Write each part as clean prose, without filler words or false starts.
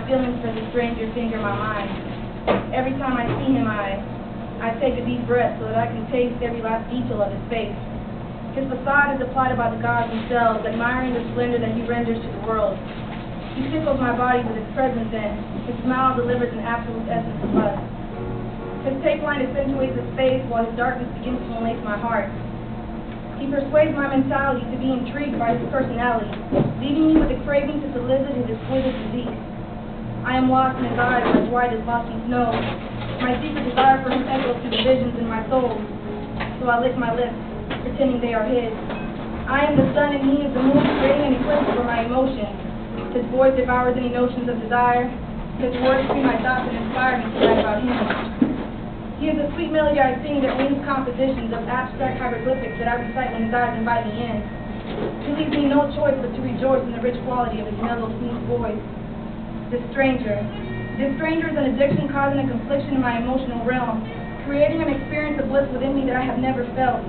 feelings for the stranger finger my mind. Every time I see him, I take a deep breath so that I can taste every last detail of his face. His facade is applied by the gods themselves, admiring the splendor that he renders to the world. He tickles my body with his presence, and his smile delivers an absolute essence of lust. His tape line accentuates his face, while his darkness begins to enlace my heart. He persuades my mentality to be intrigued by his personality, leaving me with a craving to solicit his exquisite physique. I am lost in his eyes, as white as lofty snow. My secret desire for him echoes through the visions in my soul, so I lick my lips, pretending they are his. I am the sun and he is the moon, creating an eclipse for my emotions. His voice devours any notions of desire. His words free my thoughts and inspire me to write about him. He is a sweet melody I sing that rings compositions of abstract hieroglyphics that I recite when his eyes invite me in. He leaves me no choice but to rejoice in the rich quality of his mellow, smooth voice. This stranger is an addiction causing a confliction in my emotional realm, creating an experience of bliss within me that I have never felt.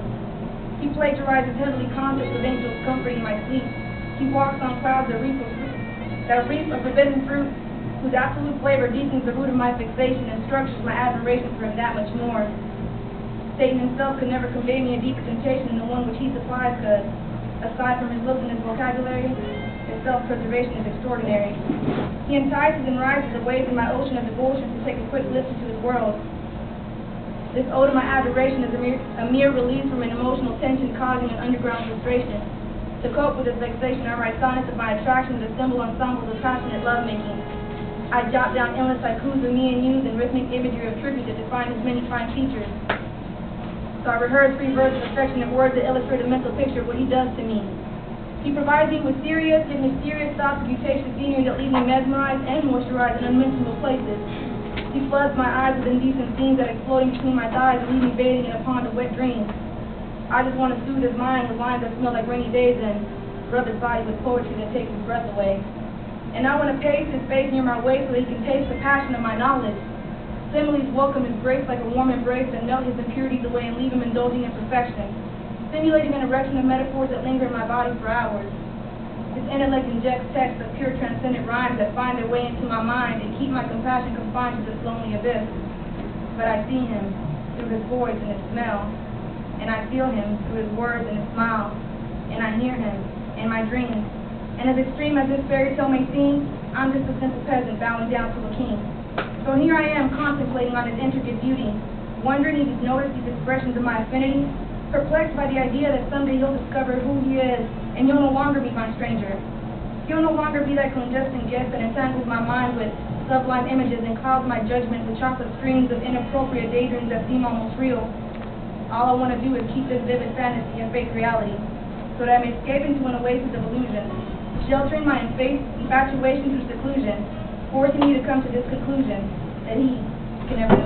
He plagiarizes heavenly concepts of angels comforting my sleep. He walks on clouds that reap of forbidden fruit, whose absolute flavor deepens the root of my fixation and structures my admiration for him that much more. Satan himself could never convey me a deeper temptation than the one which he supplies, because, aside from his looks and his vocabulary, his self-preservation is extraordinary. He entices and rises the waves in my ocean of devotion to take a quick listen to his world. This ode of my adoration is a mere release from an emotional tension causing an underground frustration. To cope with this vexation, I write sonnets of my attraction that assemble ensembles of passionate lovemaking. I jot down endless haikus of me and yous and rhythmic imagery of tribute that define his many fine features. So I rehearse free verse of affectionate words that illustrate a mental picture of what he does to me. He provides me with serious yet mysterious thoughts of beauteous scenery that leave me mesmerized and moisturized in unmentionable places. He floods my eyes with indecent scenes that exploding between my thighs and leave me bathing in a pond of wet dreams. I just want to soothe his mind with lines that smell like rainy days and rub his body with poetry that takes his breath away. And I want to pace his face near my waist so that he can taste the passion of my knowledge. Similes welcome his grace like a warm embrace and melt his impurities away and leave him indulging in perfection, stimulating an erection of metaphors that linger in my body for hours. His intellect injects texts of pure transcendent rhymes that find their way into my mind and keep my compassion confined to this lonely abyss. But I see him through his voice and his smell, and I feel him through his words and his smile, and I hear him in my dreams. And as extreme as this fairy tale may seem, I'm just a simple peasant bowing down to a king. So here I am contemplating on his intricate beauty, wondering if he's noticed these expressions of my affinity, perplexed by the idea that someday he'll discover who he is, and he'll no longer be my stranger. He'll no longer be that clandestine guest that entangles my mind with sublime images and clouds my judgment with chocolate streams of inappropriate daydreams that seem almost real. All I want to do is keep this vivid fantasy a fake reality, so that I may escape into an oasis of illusion, sheltering my infatuation through seclusion, forcing me to come to this conclusion that he can never know.